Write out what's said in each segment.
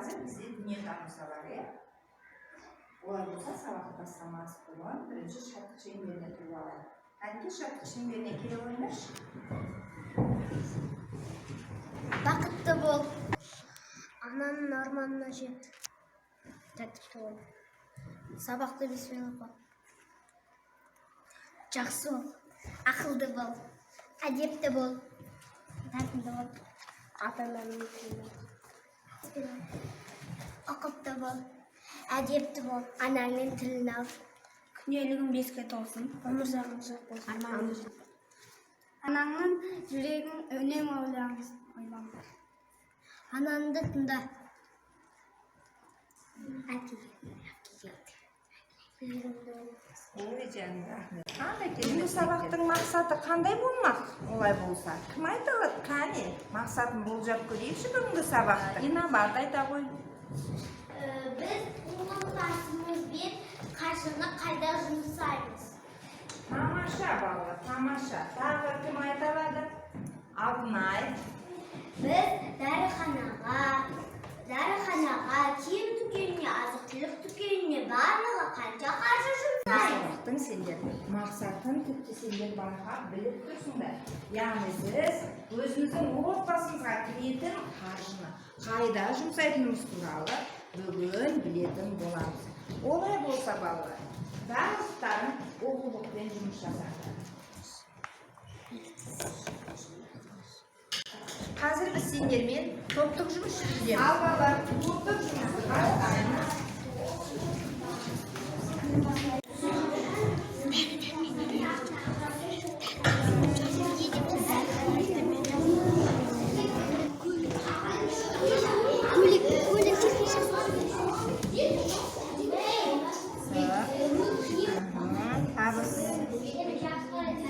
Қазір бізде дүниетану сабағы, олар болса сабақ бастамас бұрын бірінші шаттық шеңберіне тұрып алады. Кәдімгі шаттық шеңберіне келе қойыңдаршы. Бақытты бол. Ананың арманына жет. Тәртіпті бол. Сабақты беспен оқы. Жақсы бол. Ақылды бол. Әдепті бол. Тәртіпті бол. Ата-ананың тілін ұқыпты бол. Әдепті бол. Анаңның тілін ал. Күнделігің беске толсын. Өмірзағың ұзақ болсын. Арманыңа жет. Анаңның жүрегін үнемі ойлаңыз. Анаңды тыңда. Ой, жаным, рахмет. Бұл сабақтың мақсаты қандай болмақ? Олай болса, кім айта алады? Қане, мақсатын болжап көрейікші бүгінгі сабақты. Инабат айта ғой. Біз отбасымызбен қаржыны қайда жұмсаймыз? Тамаша бала, тамаша. Тағы кім айта алады? Алтынай. Біз дәріханаға, киім дүкеніне, азық-түлік дүкеніне барлығы қанша қаржы жұмсаймыз? Сабақтың сендер мақсатын тіпті сендер байқап біліп тұрсыңдар. Яғни біз өзіміздің отбасымызға келетін қаржыны қайда жұмсайтынымыз туралы бүгін білетін боламыз. Олай болса балалар, барлықтарын оқулықпен жұмыс жасаңдар. Қазір біз сендермен топтық жұмыс жүргіземіз. Ал балалар, топтық жұмысты бастаймыз.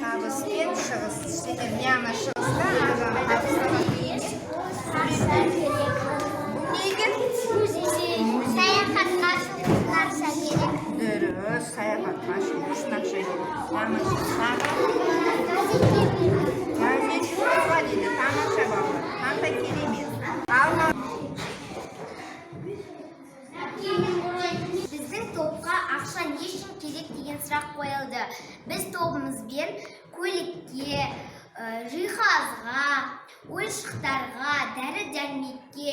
Табыспен шығыс. Сендер яғни шығыста ағаны табыстарға дейін. Бұл не екен? Саяхатқа ақша керек. Дұрыс, саяхатқа үшін ақша керек. Тамаша. Газет шығуға дейді. Тамаша балалар. Қандай керемет. Біздің топқа ақша не үшін керек деген сұрақ қойылды. Біз тобымызбен көлікке, жиһазға, ойыншықтарға, дәрі-дәрмекке,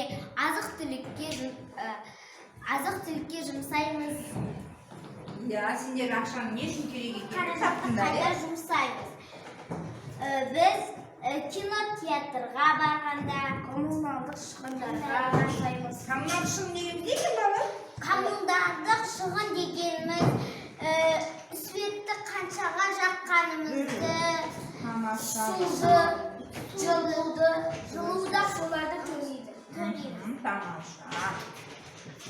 азық-түлікке жұмсаймыз. Сендер ақшаның не үшін керек екенін Қаражатты таптыңдар, қайда жұмсаймыз? Біз кинотеатрға барғанда, коммуналдық шығындарға жұмсаймыз. Коммуналдық шығын деген не екен бала? Коммуналдық шығын дегеніміз светті қаншаға жаққанымызды, суды, жылуды соларды төлейді. Тамаша.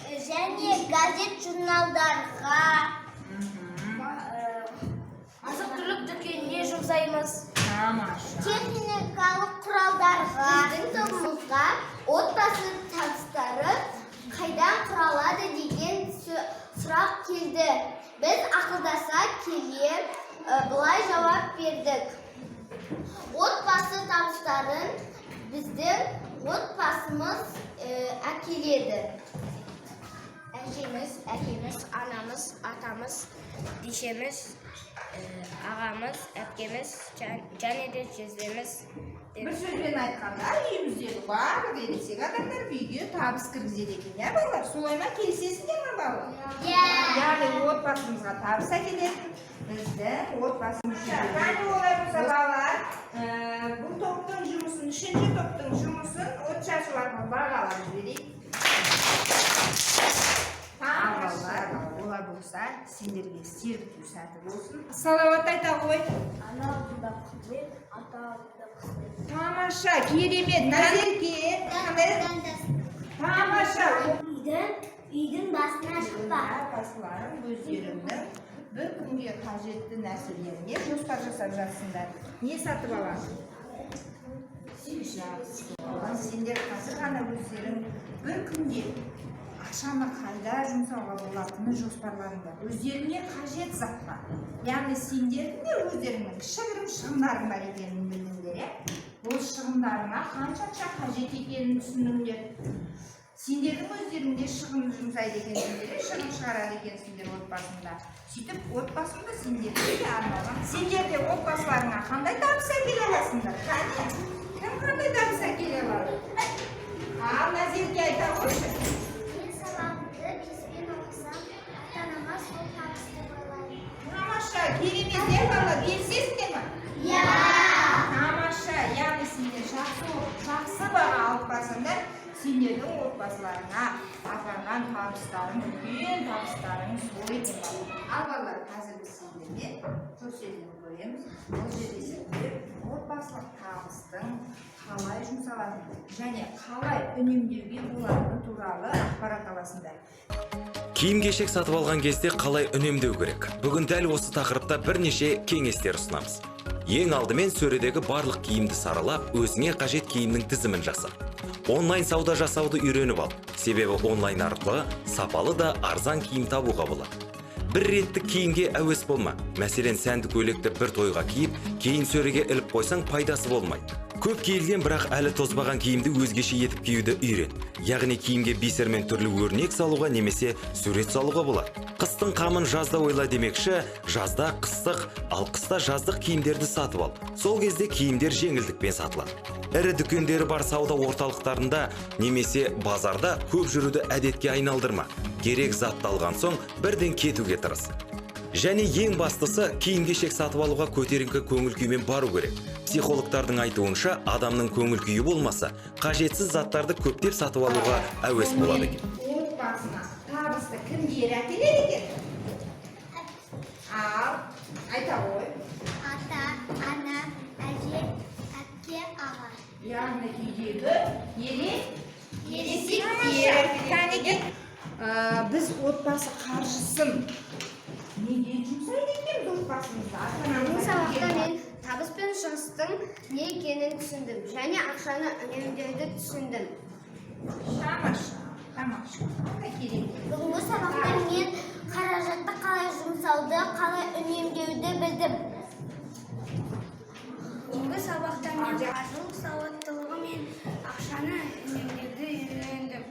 Және газет журналдарға, азық-түлік дүкеніне жұмсаймыз. Тамаша. Техникалық құралдарға. Біздің тобымызға отбасы табыстары қайдан құралады деген сұрақ келді. Біз ақылдаса келе былай жауап бердік. Отбасы табыстарын біздің отбасымыз әкеледі. Әжеміз, әкеміз, анамыз, атамыз, дешеміз, ағамыз, әпкеміз, және де жездеміз. Бір сөзбен айтқанда, үйіміздегі барлық ересек адамдар үйге табыс кіргізеді екен, иә балалар? Солай ма, келісесіңдер ме балалар? Яғни отбасымызға табыс әкелетін біздің отбасымыз жүреді. Қане олай болса балалар, бұл топтың жұмысын, үшінші топтың жұмысын отшашу арқылы бағалап жіберейік. Олай болса, сендерге сергіту сәті болсын. Салауат айта ғой. Ана алдында қызмет, ата алдында қызмет. Тамаша, керемет, Назерке. Тамаша. Үйдің басына шықпа. Әрқайсыларың өздеріңнің бір күнге қажетті нәрселеріне жоспар жасап жатсыңдар. Не сатып аласың? Сендер қазір ғана өздерің бір күнде ақшаны қайда жұмсауға болатыны жоспарларыңдар. Өздеріңе қажет затқа. Яғни сендердің де өздеріңнің кішігірім шығындарың бар екенін білдіңдер, бұл шығындарыңа қанша қажет екенін түсіндіңдер. сендердің өздеріңде шығын жұмсайды екенсіңдер, шығын шығарады екенсіңдер отбасында. Сөйтіп, отбасында сендерге арналған. Сендер де отбасыларыңа қандай табыс әкеле аласыңдар? Қане? Кім қандай табыс әкеле алады? Ал, Назерке айта қойшы. Мен сабағымды беспен оқысам, ата-анама сол табысты байлаймын. Тамаша, керемет не бала, келісесіңдер ме? Иә. Тамаша, яғни сендер жақсы баға алып барсаңдар, сендердің отбасыларыңа апарған табыстарың, үлкен табыстарың сол екен бала. Ал балалар, қазір біз сендерге көрсетілім көреміз. Бұл жерде сендер отбасылық табыстың қалай жұмсалатынын және қалай үнемдеуге болатыны туралы ақпарат аласыңдар. Киім-кешек сатып алған кезде қалай үнемдеу керек? Бүгін дәл осы тақырыпта бірнеше кеңестер ұсынамыз. Ең алдымен сөредегі барлық киімді саралап, өзіңе қажет киімнің тізімін жаса. Онлайн сауда жасауды үйреніп ал. Себебі онлайн арқылы сапалы да арзан киім табуға болады. Бір реттік киімге әуес болма. Мәселен, сәнді көйлекті бір тойға киіп, кейін сөреге іліп қойсаң пайдасы болмайды. Көп киілген, бірақ әлі тозбаған киімді өзгеше етіп киюді үйрен. Яғни киімге бисермен түрлі өрнек салуға немесе сурет салуға болады. Қыстың қамын жазда ойла демекші, жазда қыстық, ал қыста жаздық киімдерді сатып ал. Сол кезде киімдер жеңілдікпен сатылады. Ірі дүкендері бар сауда орталықтарында немесе базарда көп жүруді әдетке айналдырма. Керек затты алған соң бірден кетуге тырыс. Және ең бастысы, киім-кешек сатып алуға көтеріңкі көңіл күймен бару керек. Психологтардың айтуынша, адамның көңіл күйі болмаса, қажетсіз заттарды көптеп сатып алуға әуес болады екен. Отбасына табысты кімдер әкеледі екен? Ал, айта ғой. Ата, ана, әже, әпке, аға. Яғни үйдегі ересектер. Кәнеге біз отбасы қаржысын неге жұмсайды екен отбасымызда? Бұл сабақта мен табыс пен шығыстың не екенін түсіндім және ақшаны үнемдеуді түсіндім. Тамаша. Бүгінгі сабақта мен қаражатты қалай жұмсауды, қалай үнемдеуді білдім. Бүгінгі сабақта мен қаржылық сауаттылығы мен ақшаны үнемдеуді үйрендім.